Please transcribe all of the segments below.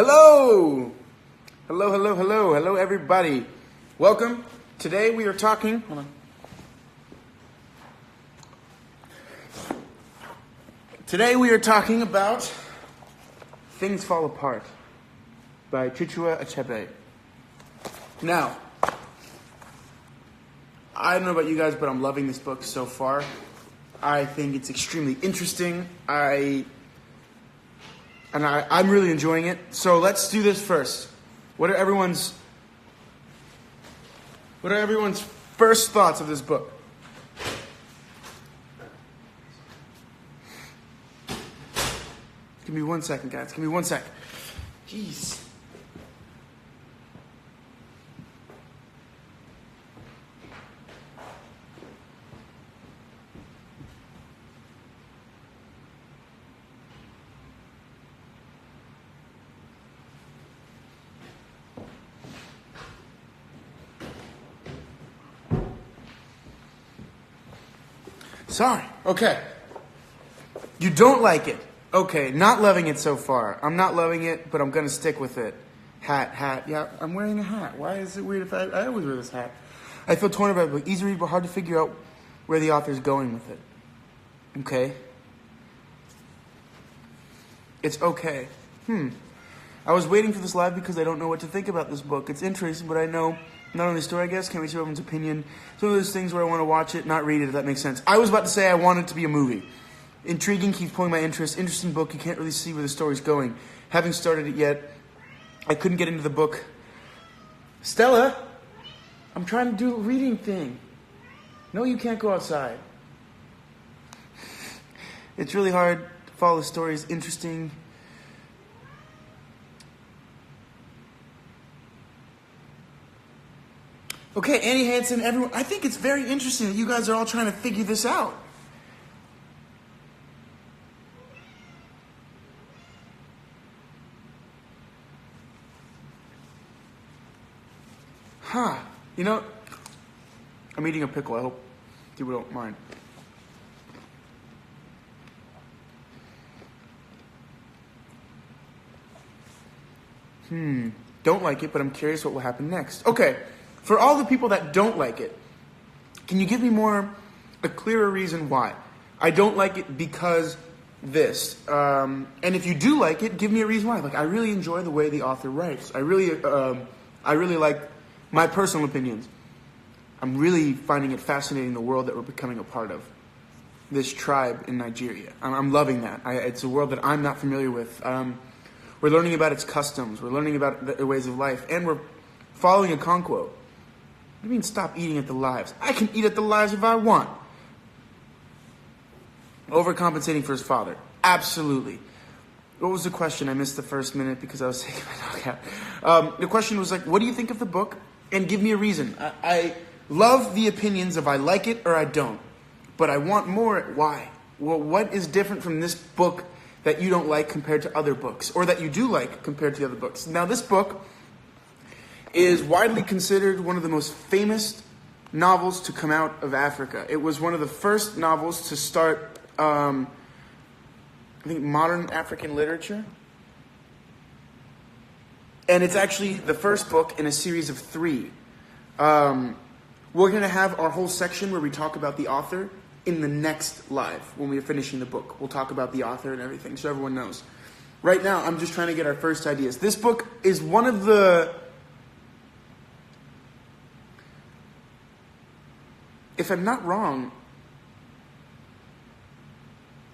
Hello! Hello, everybody. Welcome. Today we are talking... Hold on. Today we are talking about Things Fall Apart by Chichua Achebe. Now, I don't know about you guys, but I'm loving this book so far. I think it's extremely interesting. I'm really enjoying it. So let's do this first. What are everyone's first thoughts of this book? Give me 1 second, guys. Give me 1 sec. Jeez. Sorry. Okay. You don't like it. Okay, not loving it so far. I'm not loving it, but I'm going to stick with it. Hat. Yeah, I'm wearing a hat. Why is it weird if I always wear this hat? I feel torn about it, but easy to read, but hard to figure out where the author's going with it. Okay. It's okay. I was waiting for this live because I don't know what to think about this book. It's interesting, but I know not only the story, I guess, can't reach everyone's opinion. It's one of those things where I want to watch it, not read it, if that makes sense. I was about to say I want it to be a movie. Intriguing, keeps pulling my interest. Interesting book, you can't really see where the story's going. Haven't started it yet. I couldn't get into the book. Stella, I'm trying to do a reading thing. No, you can't go outside. It's really hard to follow the story. It's interesting. Okay, Annie Hansen, everyone. I think it's very interesting that you guys are all trying to figure this out. You know, I'm eating a pickle. I hope people don't mind. Don't like it, but I'm curious what will happen next. Okay, for all the people that don't like it, can you give me a clearer reason why? I don't like it because this. And if you do like it, give me a reason why. Like, I really enjoy the way the author writes. I really like my personal opinions. I'm really finding it fascinating, the world that we're becoming a part of. This tribe in Nigeria. I'm loving that. It's a world that I'm not familiar with. We're learning about its customs. We're learning about the ways of life. And we're following a conquo. What do you mean stop eating at the lives? I can eat at the lives if I want. Overcompensating for his father. Absolutely. What was the question? I missed the first minute because I was taking my dog out. The question was like, what do you think of the book? And give me a reason. I love the opinions of I like it or I don't. But I want more. Why? Well, what is different from this book that you don't like compared to other books? Or that you do like compared to the other books? Now, this book is widely considered one of the most famous novels to come out of Africa. It was one of the first novels to start, I think, modern African literature. And it's actually the first book in a series of 3. We're going to have our whole section where we talk about the author in the next live when we're finishing the book. We'll talk about the author and everything so everyone knows. Right now, I'm just trying to get our first ideas. This book is one of the... If I'm not wrong,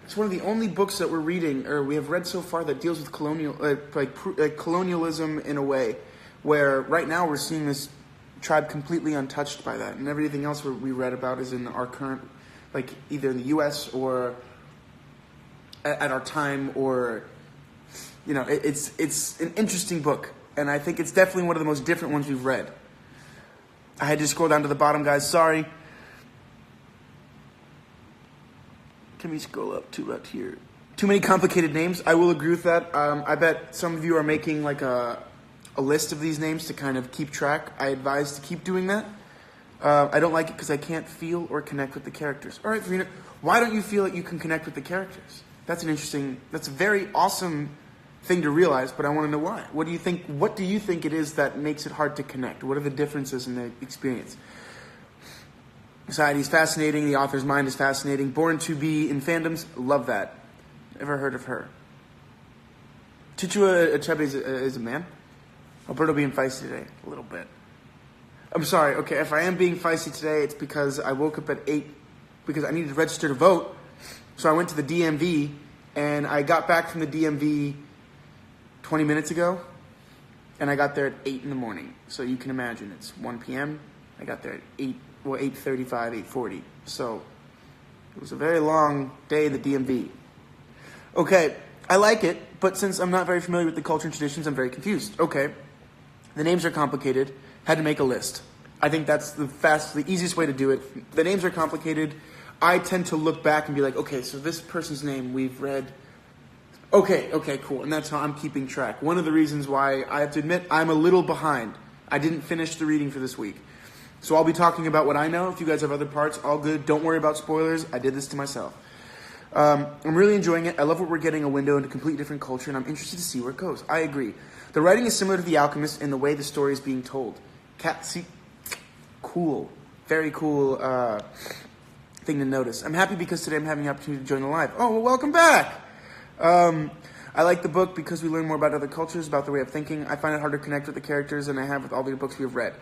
it's one of the only books that we're reading, or we have read so far, that deals with colonialism in a way, where right now we're seeing this tribe completely untouched by that, and everything else we read about is in our current, like either in the U.S. or at our time, or it's an interesting book, and I think it's definitely one of the most different ones we've read. I had to scroll down to the bottom, guys. Sorry. Can we scroll up to about here? Too many complicated names. I will agree with that. I bet some of you are making like a list of these names to kind of keep track. I advise to keep doing that. I don't like it because I can't feel or connect with the characters. All right, Farina, why don't you feel that you can connect with the characters? That's a very awesome thing to realize, but I want to know why. What do you think it is that makes it hard to connect? What are the differences in the experience? Society is fascinating. The author's mind is fascinating. Born to be in fandoms. Love that. Ever heard of her? Chichua Achebe is a man. Alberto being feisty today. A little bit. I'm sorry. Okay, if I am being feisty today, it's because I woke up at 8 because I needed to register to vote. So I went to the DMV, and I got back from the DMV 20 minutes ago, and I got there at 8 in the morning. So you can imagine, it's 1 p.m. I got there at 8:35, 8:40. So it was a very long day in the DMV. Okay, I like it, but since I'm not very familiar with the culture and traditions, I'm very confused. Okay, the names are complicated. Had to make a list. I think that's the easiest way to do it. The names are complicated. I tend to look back and be like, okay, so this person's name we've read. Okay, cool. And that's how I'm keeping track. One of the reasons why I have to admit I'm a little behind. I didn't finish the reading for this week. So I'll be talking about what I know. If you guys have other parts, all good. Don't worry about spoilers. I did this to myself. I'm really enjoying it. I love what we're getting, a window into a completely different culture, and I'm interested to see where it goes. I agree. The writing is similar to The Alchemist in the way the story is being told. Cool. Very cool thing to notice. I'm happy because today I'm having the opportunity to join the live. Oh, well, welcome back. I like the book because we learn more about other cultures, about their way of thinking. I find it hard to connect with the characters than I have with all the books we've read.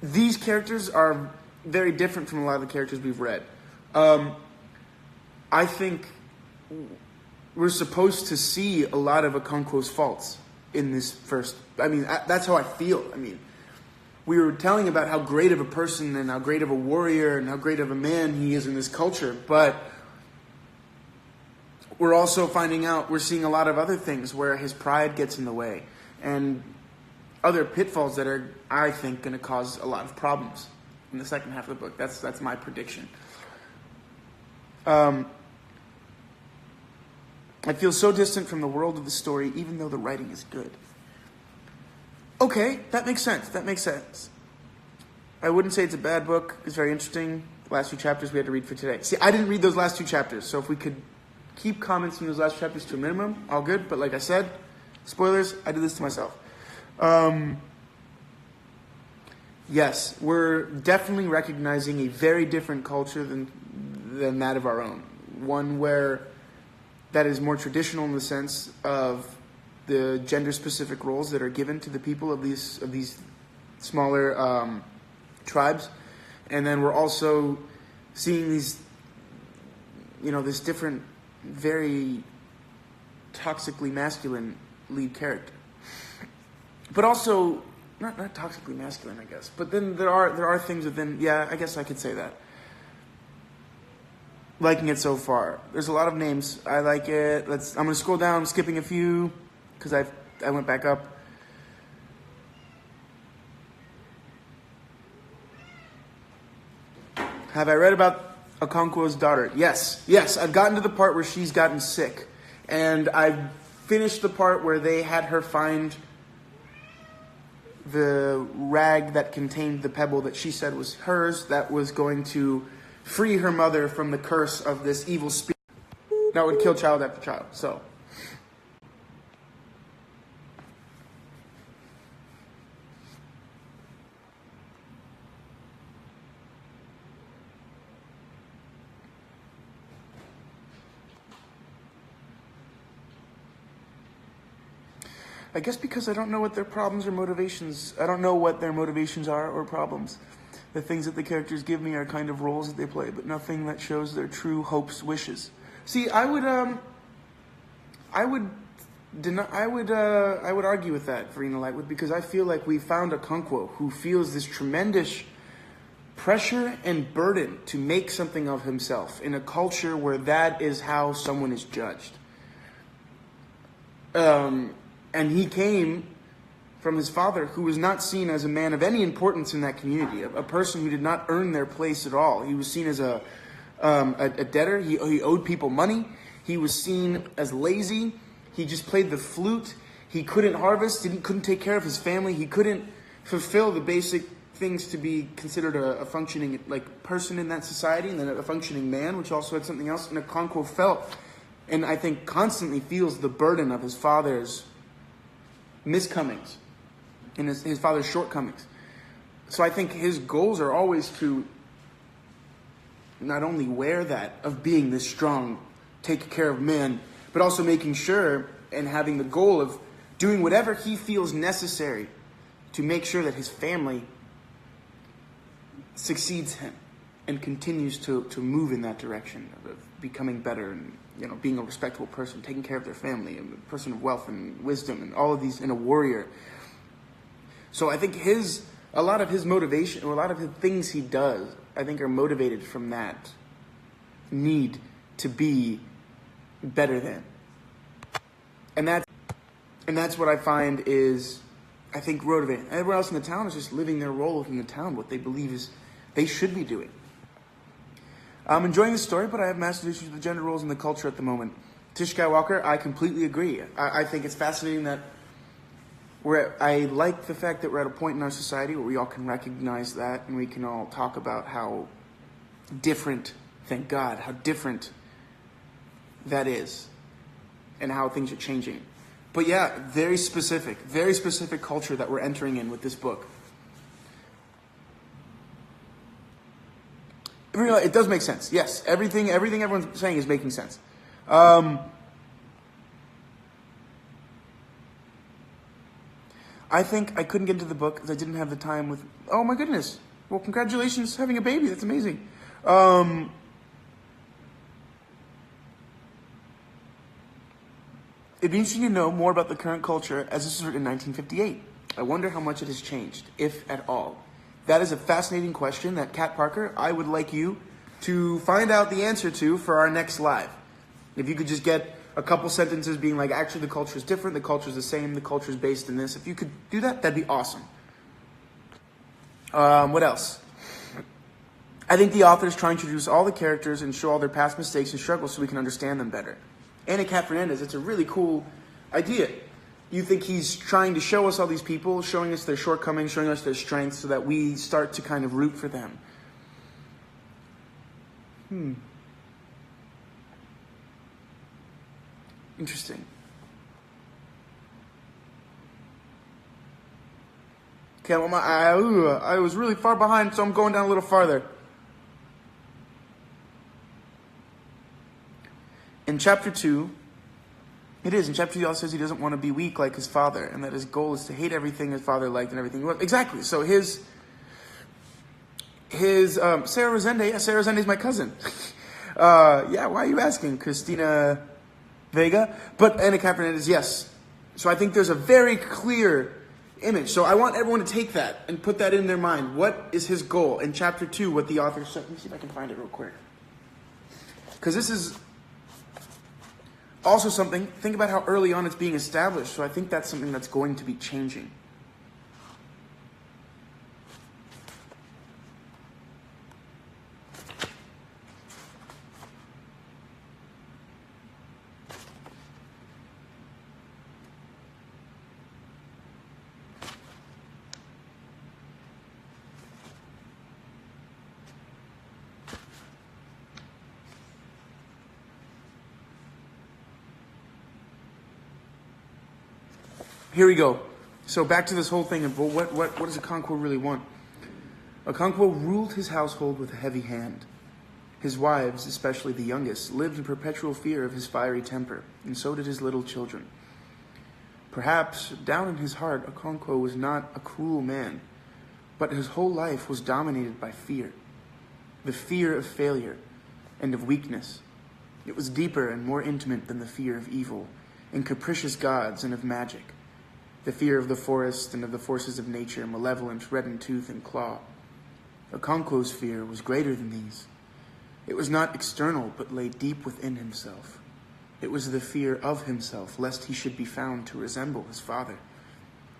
These characters are very different from a lot of the characters we've read. I think we're supposed to see a lot of Okonkwo's faults in this first. I mean, that's how I feel. I mean, we were telling about how great of a person and how great of a warrior and how great of a man he is in this culture, but we're also finding out, we're seeing a lot of other things where his pride gets in the way and other pitfalls that are, I think, going to cause a lot of problems in the second half of the book. That's my prediction. I feel so distant from the world of the story, even though the writing is good. Okay, that makes sense. I wouldn't say it's a bad book. It's very interesting. The last few chapters we had to read for today. See, I didn't read those last 2 chapters, so if we could keep comments from those last chapters to a minimum, all good. But like I said, spoilers, I did this to myself. Yes, we're definitely recognizing a very different culture than that of our own. One where that is more traditional in the sense of the gender-specific roles that are given to the people of these smaller tribes, and then we're also seeing these, this different, very toxically masculine lead character, but also not toxically masculine, I guess. But then there are things within. Yeah, I guess I could say that. Liking it so far. There's a lot of names. I like it. I'm going to scroll down, skipping a few because I went back up. Have I read about Okonkwo's daughter? Yes. I've gotten to the part where she's gotten sick, and I've finished the part where they had her find the rag that contained the pebble that she said was hers, that was going to free her mother from the curse of this evil spirit that would kill child after child. So, I guess because I don't know what their problems or motivations, I don't know what their motivations are or problems. The things that the characters give me are kind of roles that they play, but nothing that shows their true hopes, wishes. See, I would argue with that, Verena Lightwood, because I feel like we found Okonkwo who feels this tremendous pressure and burden to make something of himself in a culture where that is how someone is judged. And he came from his father, who was not seen as a man of any importance in that community, a person who did not earn their place at all. He was seen as a debtor. He owed people money. He was seen as lazy. He just played the flute. He couldn't harvest. Couldn't take care of his family. He couldn't fulfill the basic things to be considered a functioning person in that society, and then a functioning man, which also had something else. And Okonkwo felt and I think constantly feels the burden of his father's miscomings and his father's shortcomings. So I think his goals are always to not only wear that of being this strong, take care of men, but also making sure and having the goal of doing whatever he feels necessary to make sure that his family succeeds him and continues to move in that direction of becoming better and, you know, being a respectable person, taking care of their family, and a person of wealth and wisdom and all of these, and a warrior. So I think a lot of his motivation, or a lot of the things he does, I think are motivated from that need to be better than. And that's what I find is, I think, motivating. Everyone else in the town is just living their role within the town, what they believe is they should be doing. I'm enjoying the story, but I have massive issues with the gender roles in the culture at the moment. Tish Skywalker, I completely agree. I think it's fascinating that I like the fact that we're at a point in our society where we all can recognize that, and we can all talk about how different, thank God, how different that is, and how things are changing. But yeah, very specific culture that we're entering in with this book. It does make sense. Yes, everything everyone's saying is making sense. I think I couldn't get into the book because I didn't have the time with... Oh my goodness. Well, congratulations having a baby. That's amazing. It'd be interesting to know more about the current culture as this was written in 1958. I wonder how much it has changed, if at all. That is a fascinating question that, Kat Parker, I would like you to find out the answer to for our next live. If you could just get a couple sentences being like, actually the culture is different, the culture is the same, the culture is based in this. If you could do that, that'd be awesome. What else? I think the author is trying to introduce all the characters and show all their past mistakes and struggles so we can understand them better. Anna Cat Fernandez, it's a really cool idea. You think he's trying to show us all these people, showing us their shortcomings, showing us their strengths, so that we start to kind of root for them. Interesting. Okay, well, I was really far behind, so I'm going down a little farther. In chapter 2, in chapter 2, he also says he doesn't want to be weak like his father, and that his goal is to hate everything his father liked and everything he was. Exactly. So his Sarah Rosende, yeah, Sarah Rosende is my cousin. Yeah, why are you asking? Christina Vega? But Anna Kaepernick is yes. So I think there's a very clear image. So I want everyone to take that and put that in their mind. What is his goal? In chapter 2, what the author said. Let me see if I can find it real quick. Because this is also something, think about how early on it's being established. So I think that's something that's going to be changing. Here we go. So back to this whole thing of, well, what does Okonkwo really want? Okonkwo ruled his household with a heavy hand. His wives, especially the youngest, lived in perpetual fear of his fiery temper, and so did his little children. Perhaps, down in his heart, Okonkwo was not a cruel man, but his whole life was dominated by fear. The fear of failure and of weakness. It was deeper and more intimate than the fear of evil, and capricious gods and of magic. The fear of the forest and of the forces of nature, malevolent, red in tooth and claw. Okonkwo's fear was greater than these. It was not external, but lay deep within himself. It was the fear of himself, lest he should be found to resemble his father.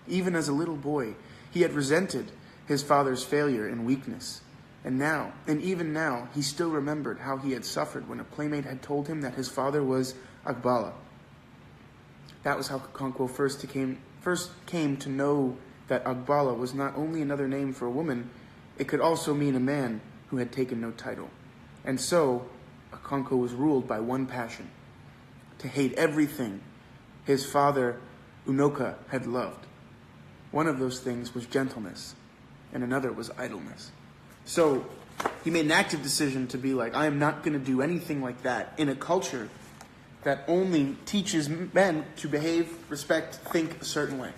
Even as a little boy, he had resented his father's failure and weakness. And even now, he still remembered how he had suffered when a playmate had told him that his father was Agbala. That was how Okonkwo first came to know that Agbala was not only another name for a woman, it could also mean a man who had taken no title. And so, Okonkwo was ruled by one passion, to hate everything his father, Unoka, had loved. One of those things was gentleness, and another was idleness. So he made an active decision to be like, I am not going to do anything like that in a culture that only teaches men to behave, respect, think a certain way.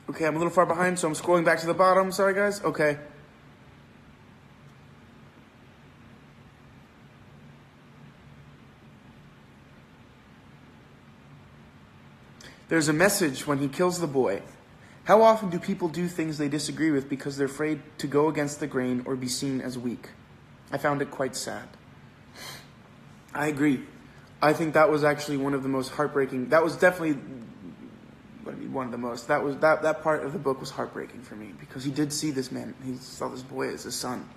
Okay, I'm a little far behind, so I'm scrolling back to the bottom. Sorry, guys. Okay. There's a message when he kills the boy. How often do people do things they disagree with because they're afraid to go against the grain or be seen as weak? I found it quite sad. I agree. I think that was actually one of the most heartbreaking. That was definitely one of the most. That part of the book was heartbreaking for me because he did see this man. He saw this boy as his son.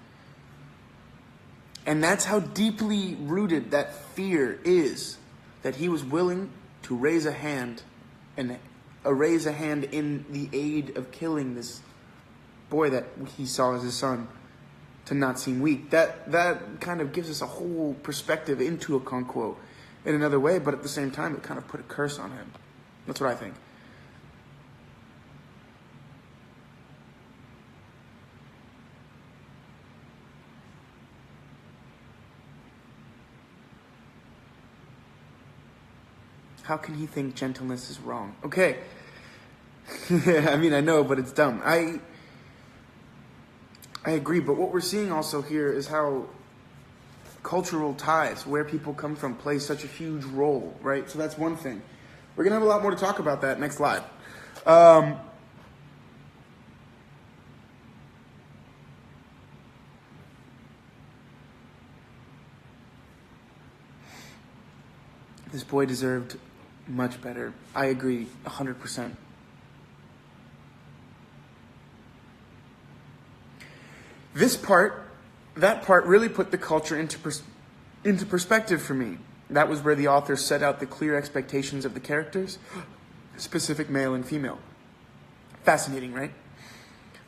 And that's how deeply rooted that fear is, that he was willing to raise a hand and raise a hand in the aid of killing this boy that he saw as his son, to not seem weak. That kind of gives us a whole perspective into Okonkwo in another way, but at the same time, it kind of put a curse on him. That's what I think. How can he think gentleness is wrong? Okay. I mean, I know, but it's dumb. I agree, but what we're seeing also here is how cultural ties, where people come from, play such a huge role, right? So that's one thing. We're going to have a lot more to talk about that next live. This boy deserved much better. I agree 100%. That part really put the culture into perspective for me. That was where the author set out the clear expectations of the characters, specific male and female. Fascinating, right?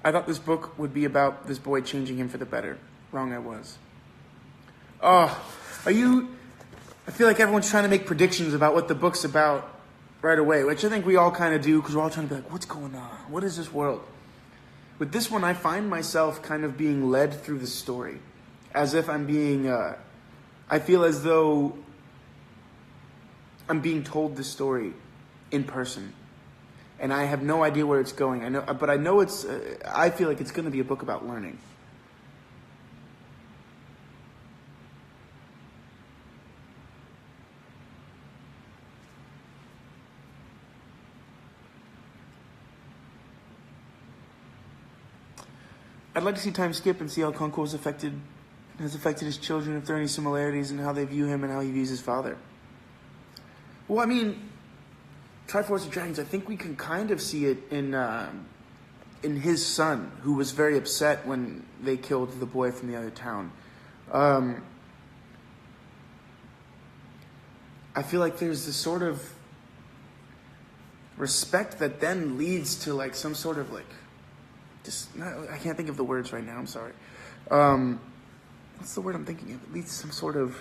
I thought this book would be about this boy changing him for the better. Wrong I was. Oh, I feel like everyone's trying to make predictions about what the book's about right away, which I think we all kind of do because we're all trying to be like, what's going on? What is this world? With this one, I find myself kind of being led through the story as if I'm being, I feel as though I'm being told the story in person. And I have no idea where it's going. But I know I feel like it's going to be a book about learning. I'd like to see time skip and see how Okonkwo has affected his children, if there are any similarities in how they view him and how he views his father. Well, I mean, Triforce of Dragons, I think we can kind of see it in his son, who was very upset when they killed the boy from the other town. I feel like there's this sort of respect that then leads to like some sort of like, I can't think of the words right now, I'm sorry. What's the word I'm thinking of? It leads to some sort of...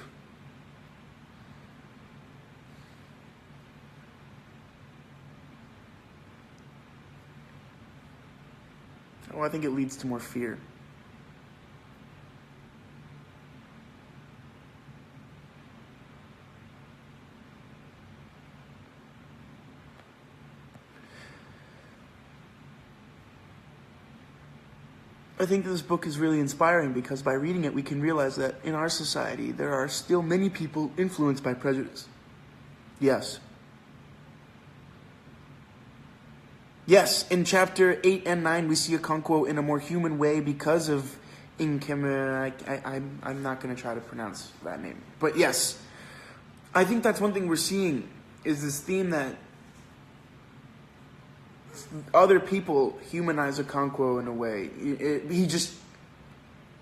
Oh, I think it leads to more fear. I think this book is really inspiring because by reading it, we can realize that in our society, there are still many people influenced by prejudice. Yes. Yes, in chapter 8 and 9, we see Okonkwo in a more human way because of Inkeme. I'm not going to try to pronounce that name. But yes, I think that's one thing we're seeing is this theme that other people humanize Okonkwo in a way. He just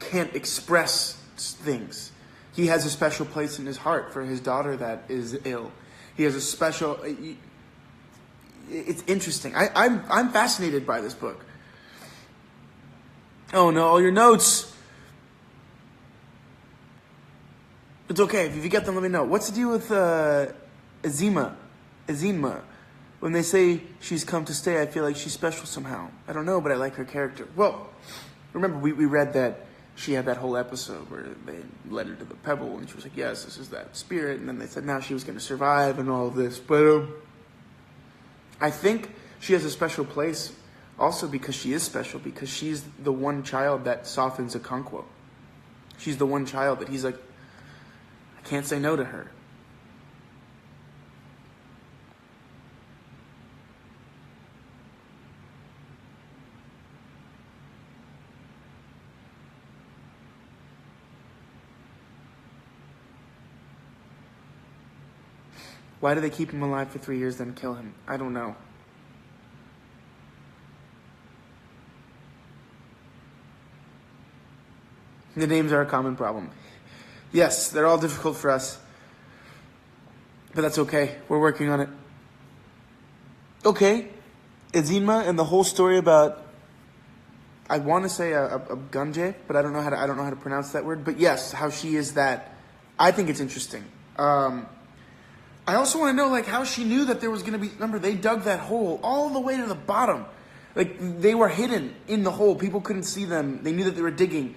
can't express things. He has a special place in his heart for his daughter that is ill. He has a special... It's interesting. I'm fascinated by this book. Oh no, all your notes. It's okay. If you get them, let me know. What's the deal with Azima? When they say she's come to stay, I feel like she's special somehow. I don't know, but I like her character. Well, remember we read that she had that whole episode where they led her to the pebble, and she was like, yes, this is that spirit. And then they said now she was going to survive and all of this. But I think she has a special place also because she is special, because she's the one child that softens Okonkwo. She's the one child that he's like, I can't say no to her. Why do they keep him alive for 3 years then kill him? I don't know. The names are a common problem. Yes, they're all difficult for us. But that's okay. We're working on it. Okay. Azima and the whole story about, I want to say a Gunje, but I don't know how to pronounce that word. But yes, how she is that. I think it's interesting. I also want to know, like, how she knew that there was going to be... Remember, they dug that hole all the way to the bottom. Like, they were hidden in the hole. People couldn't see them. They knew that they were digging.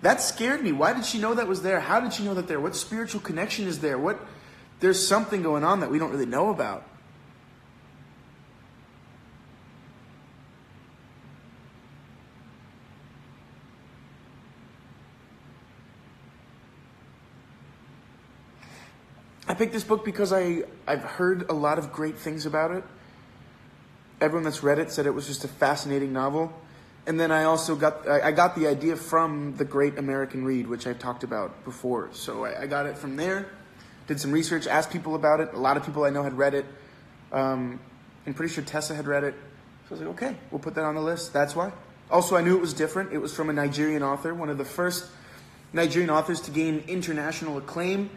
That scared me. Why did she know that was there? How did she know that there? What spiritual connection is there? There's something going on that we don't really know about. I picked this book because I've heard a lot of great things about it. Everyone that's read it said it was just a fascinating novel. And then I also got the idea from The Great American Read, which I've talked about before. So I got it from there, did some research, asked people about it. A lot of people I know had read it. I'm pretty sure Tessa had read it. So I was like, okay, we'll put that on the list. That's why. Also, I knew it was different. It was from a Nigerian author, one of the first Nigerian authors to gain international acclaim.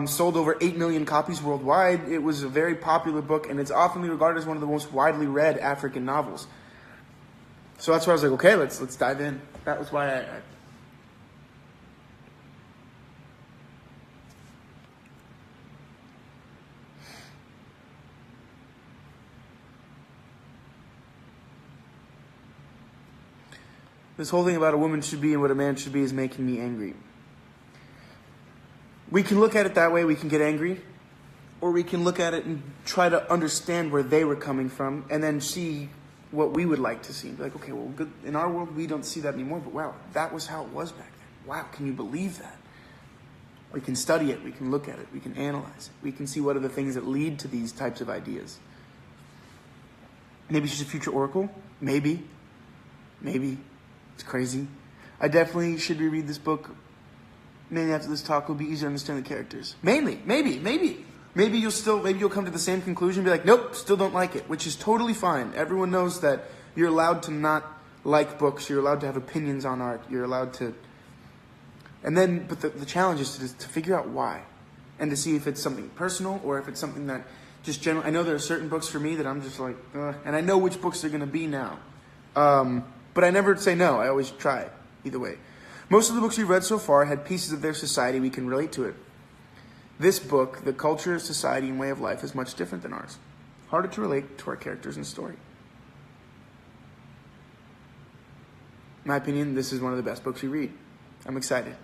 Sold over 8 million copies worldwide. It was a very popular book, and it's often regarded as one of the most widely read African novels. So that's why I was like, okay, let's dive in. That was why I This whole thing about a woman should be and what a man should be is making me angry. We can look at it that way, we can get angry, or we can look at it and try to understand where they were coming from and then see what we would like to see. Be like, okay, well, good. In our world, we don't see that anymore, but wow, that was how it was back then. Wow, can you believe that? We can study it, we can look at it, we can analyze it, we can see what are the things that lead to these types of ideas. Maybe she's a future oracle, maybe. It's crazy. I definitely should reread this book. Maybe after this talk, it'll be easier to understand the characters. Maybe you'll come to the same conclusion and be like, nope, still don't like it, which is totally fine. Everyone knows that you're allowed to not like books. You're allowed to have opinions on art. You're allowed to... But the challenge is to figure out why. And to see if it's something personal or if it's something that just general. I know there are certain books for me that I'm just like, and I know which books they're going to be now. But I never say no. I always try, either way. Most of the books we've read so far had pieces of their society we can relate to it. This book, the culture, society, and way of life is much different than ours. Harder to relate to our characters and story. In my opinion, this is one of the best books we read. I'm excited.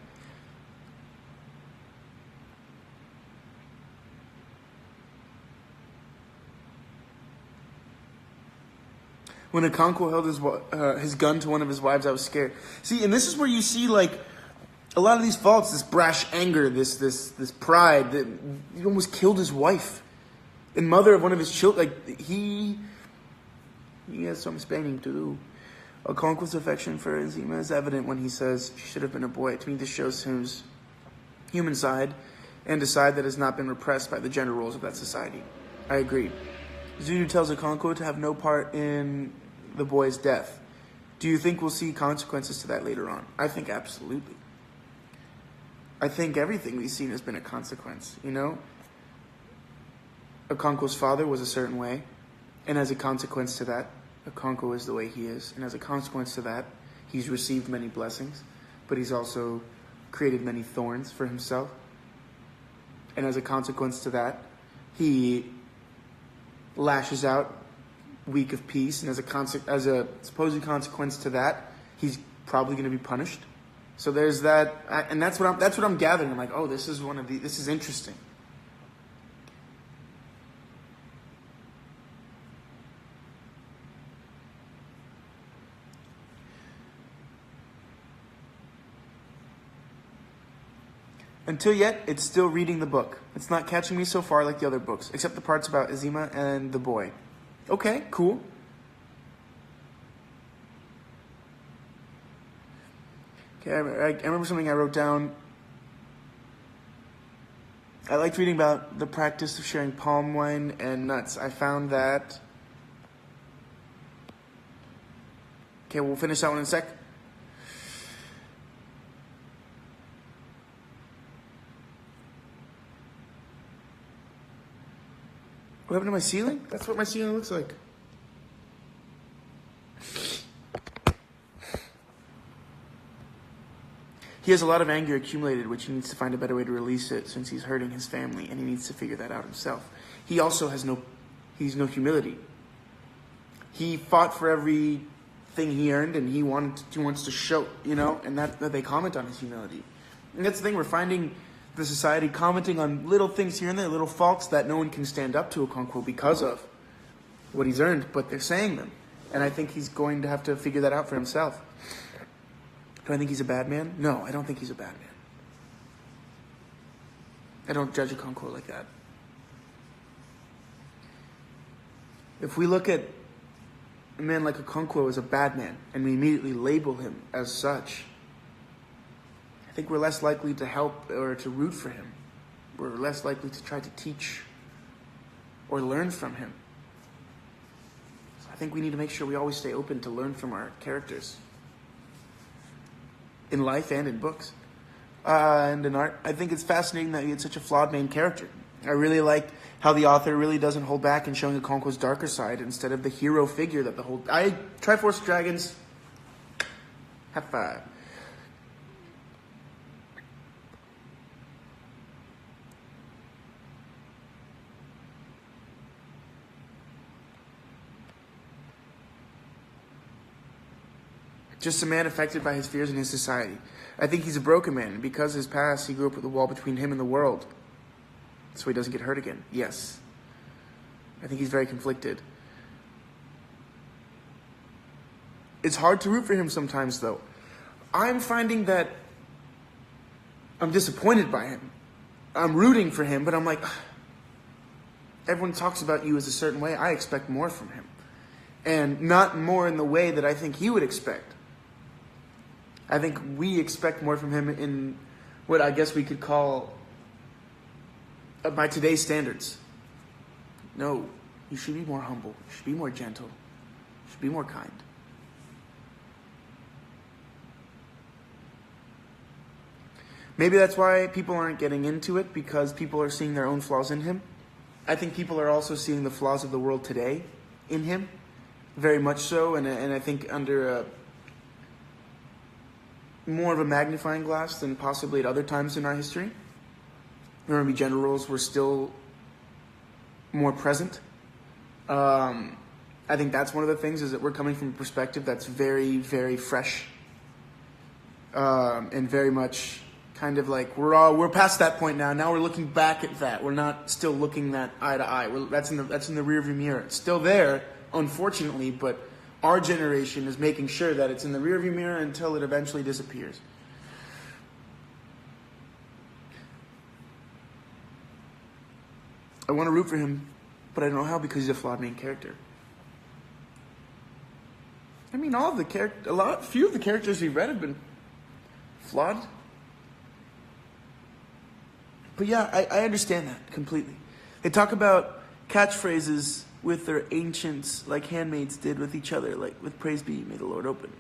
When Okonkwo held his gun to one of his wives, I was scared. See, and this is where you see, like, a lot of these faults, this brash anger, this pride, that he almost killed his wife. And mother of one of his children, like, he has some explaining to do. Okonkwo's affection for Azima is evident when he says she should have been a boy. To me, this shows his human side and a side that has not been repressed by the gender roles of that society. I agree. Zulu tells Okonkwo to have no part in the boy's death. Do you think we'll see consequences to that later on? I think absolutely. I think everything we've seen has been a consequence, you know? Okonkwo's father was a certain way, and as a consequence to that, Okonkwo is the way he is. And as a consequence to that, he's received many blessings, but he's also created many thorns for himself. And as a consequence to that, he lashes out, weak of peace, and as a supposed consequence to that, he's probably going to be punished. So there's that, and that's what I'm gathering. I'm like, oh, this is interesting. Until yet, it's still reading the book. It's not catching me so far like the other books, except the parts about Azima and the boy. Okay, cool. Okay, I remember something I wrote down. I liked reading about the practice of sharing palm wine and nuts. I found that... Okay, we'll finish that one in a sec. What happened to my ceiling? That's what my ceiling looks like. He has a lot of anger accumulated, which he needs to find a better way to release it since he's hurting his family, and he needs to figure that out himself. He also has no humility. He fought for everything he earned, and he wants to show, you know, and that they comment on his humility. And that's the thing, we're finding the society commenting on little things here and there, little faults that no one can stand up to Okonkwo because of what he's earned, but they're saying them. And I think he's going to have to figure that out for himself. Do I think he's a bad man? No, I don't think he's a bad man. I don't judge Okonkwo like that. If we look at a man like Okonkwo as a bad man, and we immediately label him as such, I think we're less likely to help or to root for him. We're less likely to try to teach or learn from him. So I think we need to make sure we always stay open to learn from our characters. In life and in books. And in art. I think it's fascinating that he had such a flawed main character. I really like how the author really doesn't hold back in showing Okonkwo's darker side instead of the hero figure that the whole... Triforce Dragons. High five. Just a man affected by his fears and his society. I think he's a broken man, and because of his past, he grew up with a wall between him and the world. So he doesn't get hurt again. Yes. I think he's very conflicted. It's hard to root for him sometimes, though. I'm finding that I'm disappointed by him. I'm rooting for him, but I'm like, everyone talks about you as a certain way. I expect more from him. And not more in the way that I think he would expect. I think we expect more from him in what I guess we could call, by today's standards. No, you should be more humble. You should be more gentle. You should be more kind. Maybe that's why people aren't getting into it, because people are seeing their own flaws in him. I think people are also seeing the flaws of the world today in him, very much so, and I think under more of a magnifying glass than possibly at other times in our history. Remember, gender roles were still more present. I think that's one of the things, is that we're coming from a perspective that's very, very fresh, and very much kind of like we're past that point now. Now we're looking back at that. We're not still looking that eye to eye. That's in the rearview mirror. It's still there, unfortunately, but our generation is making sure that it's in the rearview mirror until it eventually disappears. I want to root for him, but I don't know how, because he's a flawed main character. I mean, few of the characters we've read have been flawed. But yeah, I understand that completely. They talk about catchphrases with their ancients, like handmaids did with each other, like with "Praise be, may the Lord open."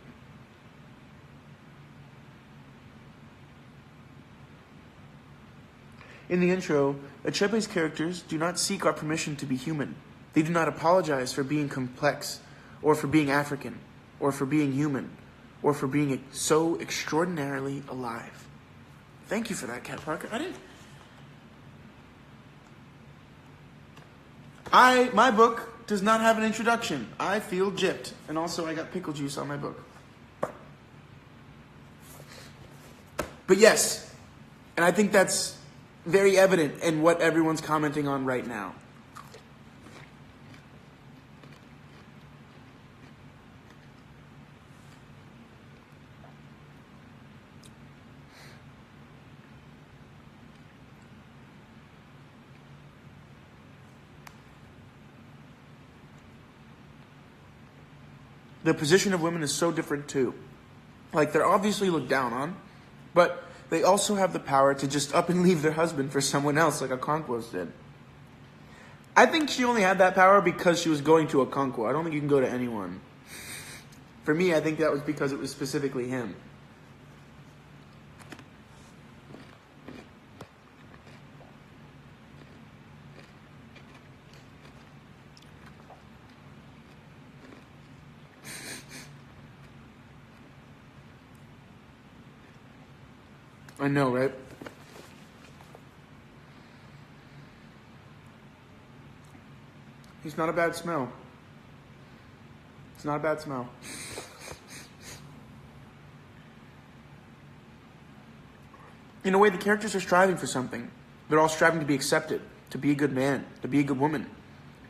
In the intro, Achebe's characters do not seek our permission to be human. They do not apologize for being complex, or for being African, or for being human, or for being so extraordinarily alive. Thank you for that, Cat Parker. My book does not have an introduction. I feel gypped. And also I got pickle juice on my book. But yes, and I think that's very evident in what everyone's commenting on right now. The position of women is so different too. Like, they're obviously looked down on, but they also have the power to just up and leave their husband for someone else, like Okonkwo's did. I think she only had that power because she was going to Okonkwo. I don't think you can go to anyone. For me, I think that was because it was specifically him. I know, right? He's not a bad smell. It's not a bad smell. In a way, the characters are striving for something. They're all striving to be accepted, to be a good man, to be a good woman.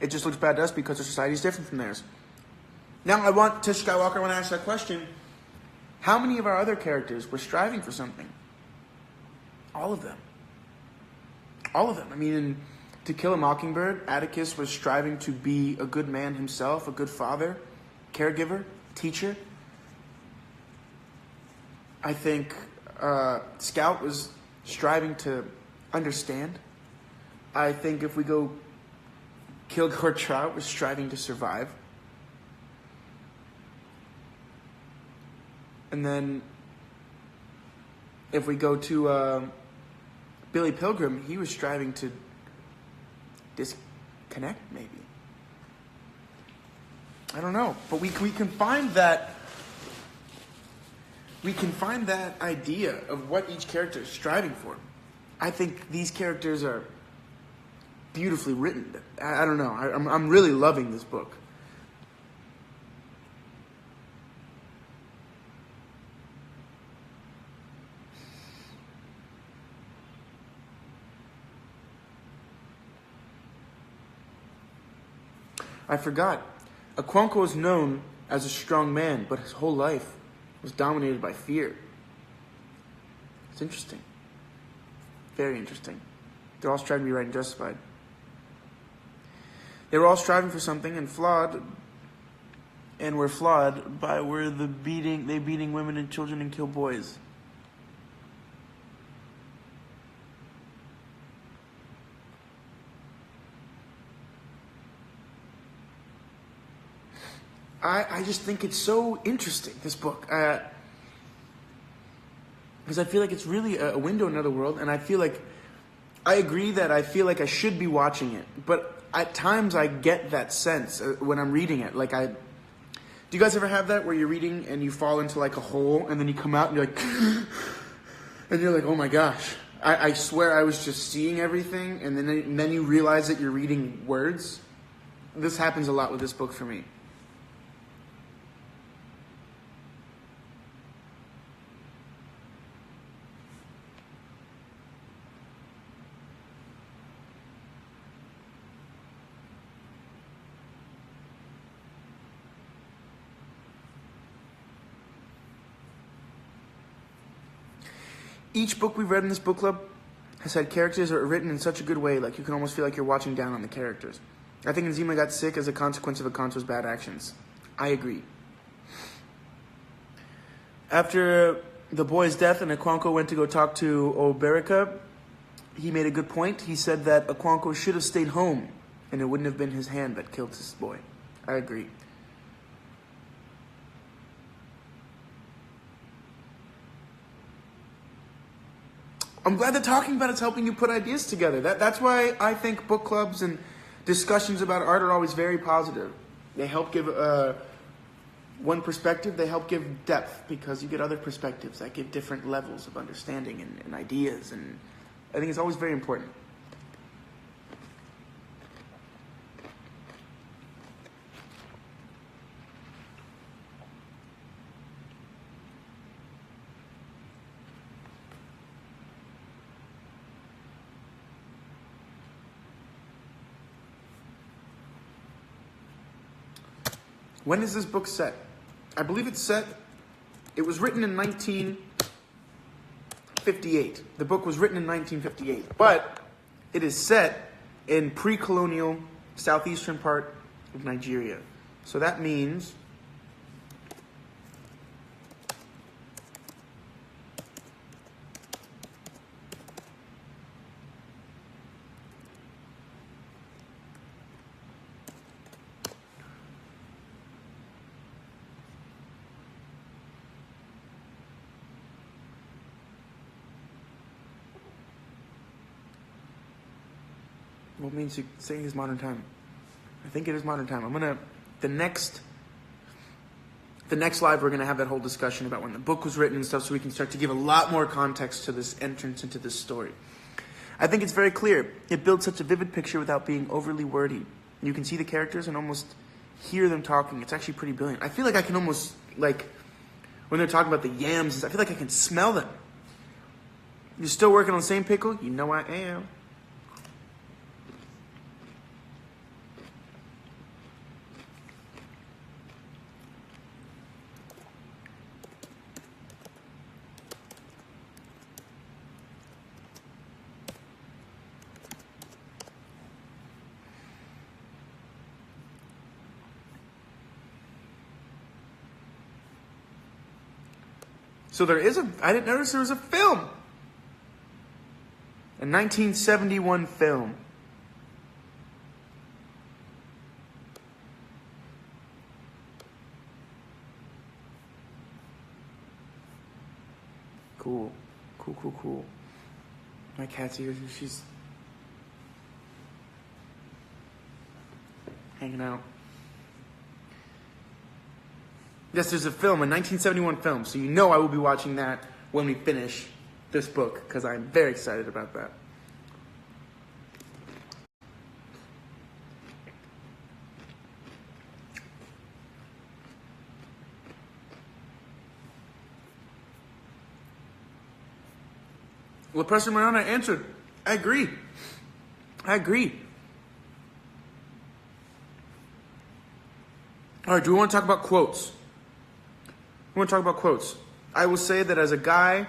It just looks bad to us because our society is different from theirs. Now, Tish Skywalker, I want to ask that question. How many of our other characters were striving for something? All of them. All of them. I mean, in To Kill a Mockingbird, Atticus was striving to be a good man himself, a good father, caregiver, teacher. I think Scout was striving to understand. I think if we go Kilgore Trout was striving to survive. And then if we go to Billy Pilgrim, he was striving to disconnect, maybe. I don't know, but we can find that. We can find that idea of what each character is striving for. I think these characters are beautifully written. I don't know. I'm really loving this book. I forgot. Okonkwo is known as a strong man, but his whole life was dominated by fear. It's interesting. Very interesting. They're all striving to be right and justified. They were all striving for something and flawed, and were flawed by they beating women and children and kill boys. I just think it's so interesting, this book. Because I feel like it's really a window into another world, and I feel like, I agree that I feel like I should be watching it, but at times I get that sense when I'm reading it. Like, do you guys ever have that where you're reading and you fall into like a hole, and then you come out and you're like, and you're like, oh my gosh, I swear I was just seeing everything, and then you realize that you're reading words? This happens a lot with this book for me. Each book we've read in this book club has had characters that are written in such a good way, like you can almost feel like you're watching down on the characters. I think Nzima got sick as a consequence of Okonkwo's bad actions. I agree. After the boy's death and Okonkwo went to go talk to Oberika, he made a good point. He said that Okonkwo should have stayed home, and it wouldn't have been his hand that killed this boy. I agree. I'm glad that talking about it's helping you put ideas together. That's why I think book clubs and discussions about art are always very positive. They help give one perspective, they help give depth because you get other perspectives that give different levels of understanding and ideas, and I think it's always very important. When is this book set? I believe it was written in 1958. The book was written in 1958, but it is set in pre-colonial southeastern part of Nigeria. So that means what means you saying is modern time? I think it is modern time. The next live we're gonna have that whole discussion about when the book was written and stuff, so we can start to give a lot more context to this entrance into this story. I think it's very clear. It builds such a vivid picture without being overly wordy. You can see the characters and almost hear them talking. It's actually pretty brilliant. I feel like I can almost, like, when they're talking about the yams, I feel like I can smell them. You're still working on the same pickle? You know I am. So I didn't notice there was a film. A 1971 film. Cool. Cool. My cat's here. She's hanging out. Yes, there's a film, a 1971 film, so you know I will be watching that when we finish this book, because I'm very excited about that. Well, Professor Mariana answered. I agree. All right, do we want to talk about quotes? I will say that as a guy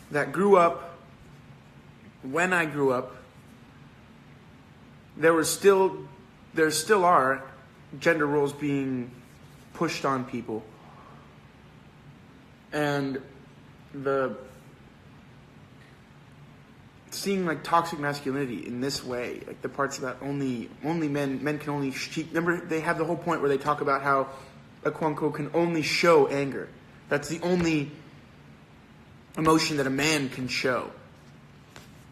that grew up, when I grew up, there still are gender roles being pushed on people. And seeing like toxic masculinity in this way, like the parts about only men can only remember they have the whole point where they talk about how a Kwanko can only show anger. That's the only emotion that a man can show.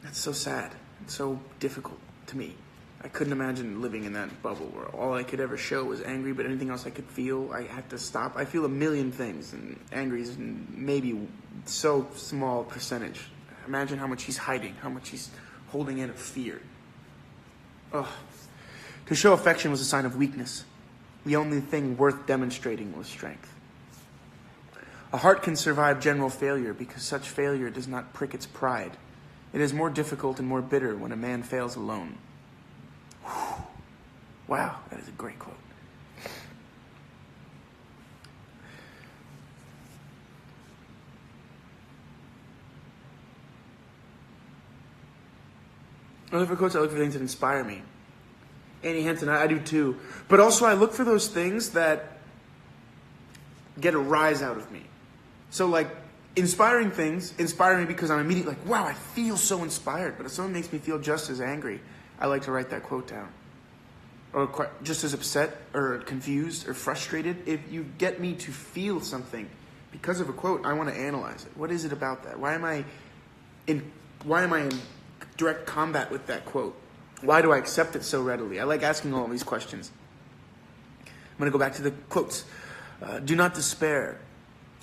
That's so sad. It's so difficult to me. I couldn't imagine living in that bubble where all I could ever show was angry, but anything else I could feel, I had to stop. I feel a million things, and angry is maybe so small percentage. Imagine how much he's hiding, how much he's holding in of fear. Ugh. To show affection was a sign of weakness. The only thing worth demonstrating was strength. A heart can survive general failure because such failure does not prick its pride. It is more difficult and more bitter when a man fails alone. Whew. Wow, that is a great quote. I look for quotes, I look for things that inspire me. Annie Henson, I do too. But also I look for those things that get a rise out of me. So like, inspiring things inspire me because I'm immediately like, wow, I feel so inspired. But if someone makes me feel just as angry, I like to write that quote down. Or just as upset or confused or frustrated. If you get me to feel something because of a quote, I want to analyze it. What is it about that? Why am I in direct combat with that quote? Why do I accept it so readily? I like asking all these questions. I'm going to go back to the quotes. Do not despair.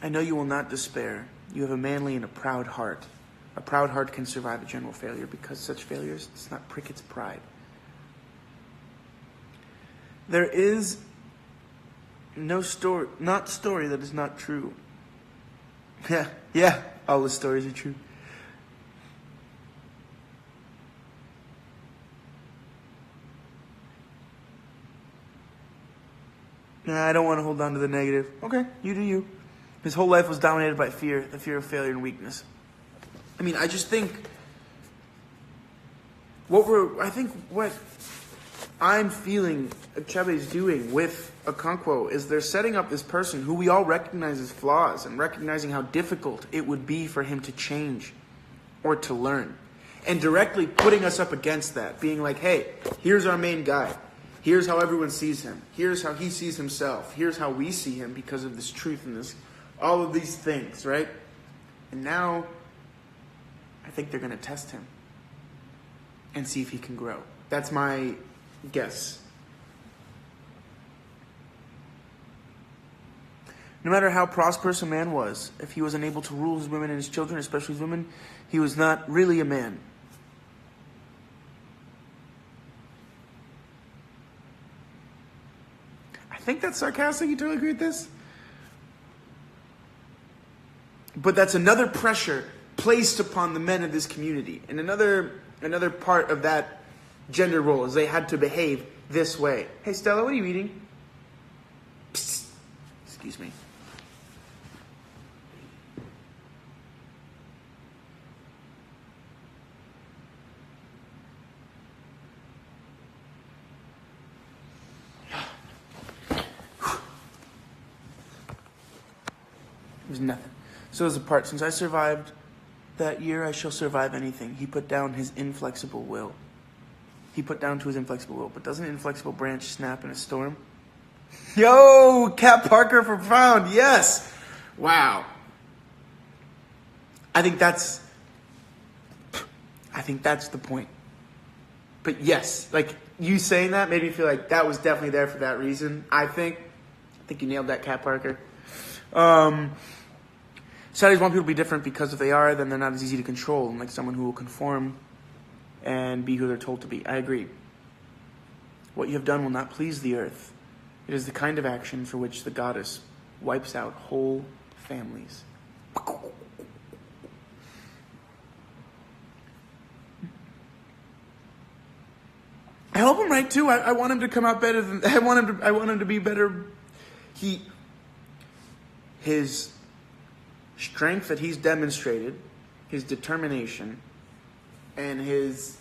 I know you will not despair. You have a manly and a proud heart. A proud heart can survive a general failure because such failures does not prick its pride. There is no story that is not true. Yeah, all the stories are true. Nah, I don't want to hold on to the negative. Okay, you do you. His whole life was dominated by fear, the fear of failure and weakness. I mean, I just think what I'm feeling Achebe's doing with Okonkwo is they're setting up this person who we all recognize as flaws and recognizing how difficult it would be for him to change or to learn. And directly putting us up against that, being like, hey, here's our main guy. Here's how everyone sees him. Here's how he sees himself. Here's how we see him because of this truth and this, all of these things, right? And now, I think they're going to test him and see if he can grow. That's my guess. No matter how prosperous a man was, if he was unable to rule his women and his children, especially his women, he was not really a man. I think that's sarcastic. You totally agree with this? But that's another pressure placed upon the men of this community. And another part of that gender role is they had to behave this way. Hey, Stella, what are you eating? Psst. Excuse me. It was nothing. So as a part, since I survived that year, I shall survive anything. He put down his inflexible will. He put down to his inflexible will. But doesn't an inflexible branch snap in a storm? Yo, Cat Parker for Profound. Yes. Wow. I think that's the point. But yes, like you saying that made me feel like that was definitely there for that reason. I think you nailed that, Cat Parker. Saudis want people to be different because if they are, then they're not as easy to control, and like someone who will conform and be who they're told to be. I agree. What you have done will not please the earth. It is the kind of action for which the goddess wipes out whole families. I hope I'm right too. I want him to come out better than I want him to be better. His strength that he's demonstrated, his determination, and his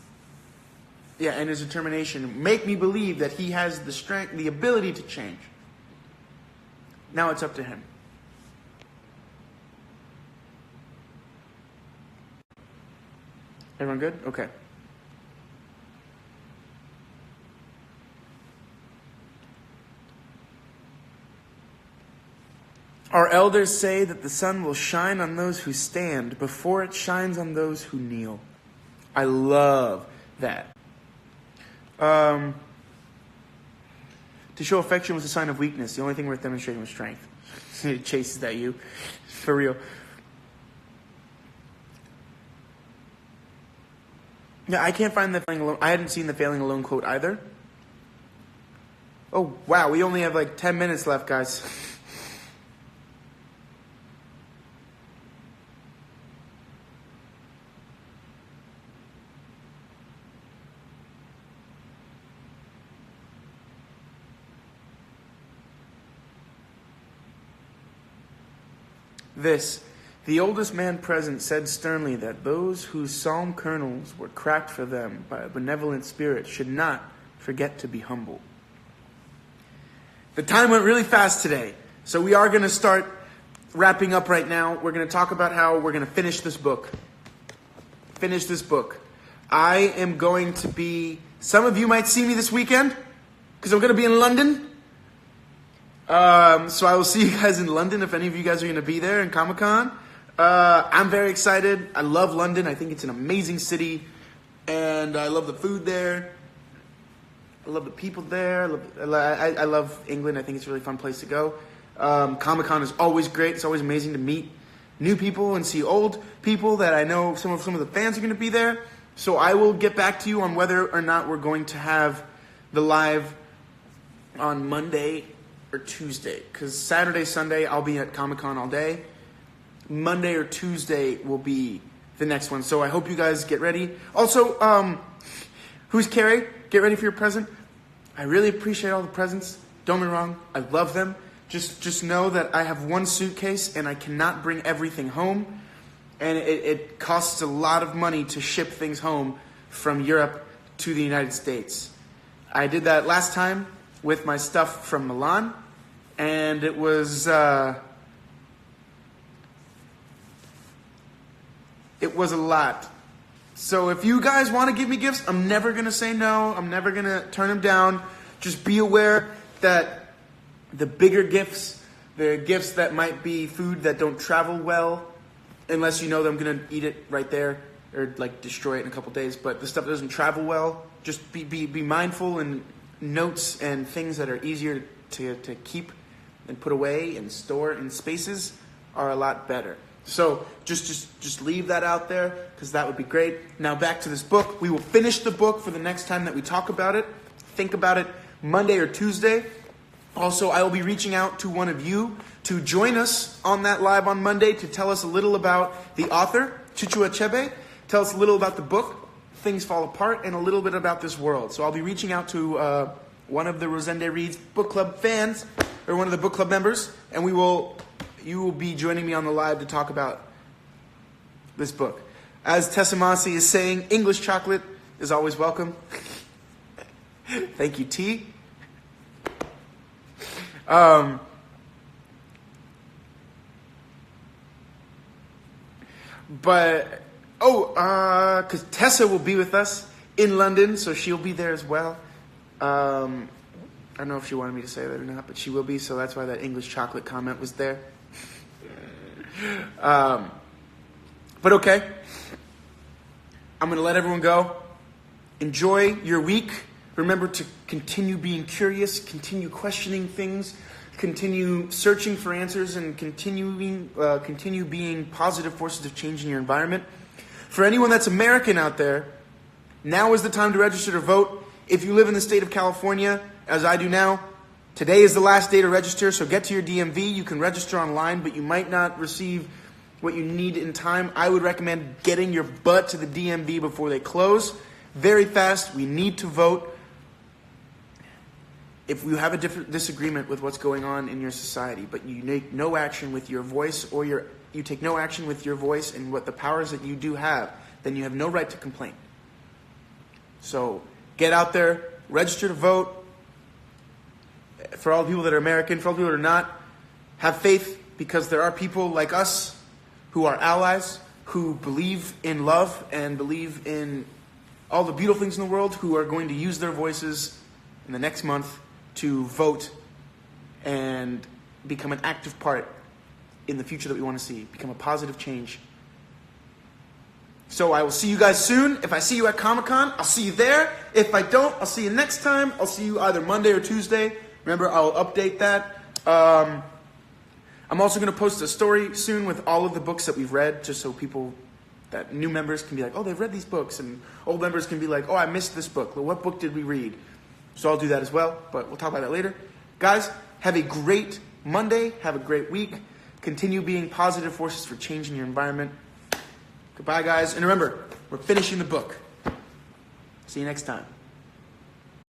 determination make me believe that he has the strength, the ability to change. Now it's up to him. Everyone good? Okay. Our elders say that the sun will shine on those who stand before it shines on those who kneel. I love that. To show affection was a sign of weakness. The only thing worth demonstrating was strength. It chases at you. For real. Yeah, I can't find the failing alone. I hadn't seen the failing alone quote either. Oh, wow. We only have like 10 minutes left, guys. This, the oldest man present said sternly that those whose psalm kernels were cracked for them by a benevolent spirit should not forget to be humble. The time went really fast today, so we are going to start wrapping up right now. We're going to talk about how we're going to finish this book. I am going to be, some of you might see me this weekend, because I'm going to be in London. So I will see you guys in London if any of you guys are going to be there in Comic-Con. I'm very excited. I love London. I think it's an amazing city. And I love the food there. I love the people there. I love England. I think it's a really fun place to go. Comic-Con is always great. It's always amazing to meet new people and see old people that I know some of the fans are going to be there. So I will get back to you on whether or not we're going to have the live on Monday or Tuesday. Because Saturday, Sunday, I'll be at Comic-Con all day. Monday or Tuesday will be the next one. So I hope you guys get ready. Also, who's Carrie? Get ready for your present. I really appreciate all the presents. Don't get me wrong. I love them. Just know that I have one suitcase and I cannot bring everything home. And it costs a lot of money to ship things home from Europe to the United States. I did that last time with my stuff from Milan. And it was... It was a lot. So if you guys want to give me gifts, I'm never going to say no. I'm never going to turn them down. Just be aware that the bigger gifts, the gifts that might be food that don't travel well, unless you know that I'm going to eat it right there or like destroy it in a couple days. But the stuff that doesn't travel well, just be mindful, and notes and things that are easier to keep and put away and store in spaces are a lot better. So just leave that out there, because that would be great. Now back to this book. We will finish the book for the next time that we talk about it. Think about it Monday or Tuesday. Also, I will be reaching out to one of you to join us on that live on Monday to tell us a little about the author, Chuchu Achebe. Tell us a little about the book, Things Fall Apart, and a little bit about this world. So I'll be reaching out to one of the Rosende Reads book club fans, or one of the book club members, and you will be joining me on the live to talk about this book. As Tessamasi is saying, English chocolate is always welcome. Thank you, T. Because Tessa will be with us in London, so she'll be there as well. I don't know if she wanted me to say that or not, but she will be, so that's why that English chocolate comment was there. But okay, I'm going to let everyone go. Enjoy your week. Remember to continue being curious, continue questioning things, continue searching for answers, and continue being positive forces of change in your environment. For anyone that's American out there, now is the time to register to vote. If you live in the state of California, as I do now, today is the last day to register, so get to your DMV. You can register online, but you might not receive what you need in time. I would recommend getting your butt to the DMV before they close. Very fast. We need to vote. If you have a different disagreement with what's going on in your society, but you take no action with your voice, or you take no action with your voice and what the powers that you do have, then you have no right to complain. So get out there, register to vote. For all the people that are American, for all the people that are not, have faith, because there are people like us who are allies, who believe in love and believe in all the beautiful things in the world, who are going to use their voices in the next month to vote and become an active part in the future that we want to see, become a positive change. So I will see you guys soon. If I see you at Comic-Con, I'll see you there. If I don't, I'll see you next time. I'll see you either Monday or Tuesday. Remember, I'll update that. I'm also going to post a story soon with all of the books that we've read, just so people, that new members can be like, oh, they've read these books. And old members can be like, oh, I missed this book. Well, what book did we read? So I'll do that as well, but we'll talk about that later. Guys, have a great Monday. Have a great week. Continue being positive forces for change in your environment. Goodbye, guys. And remember, we're finishing the book. See you next time.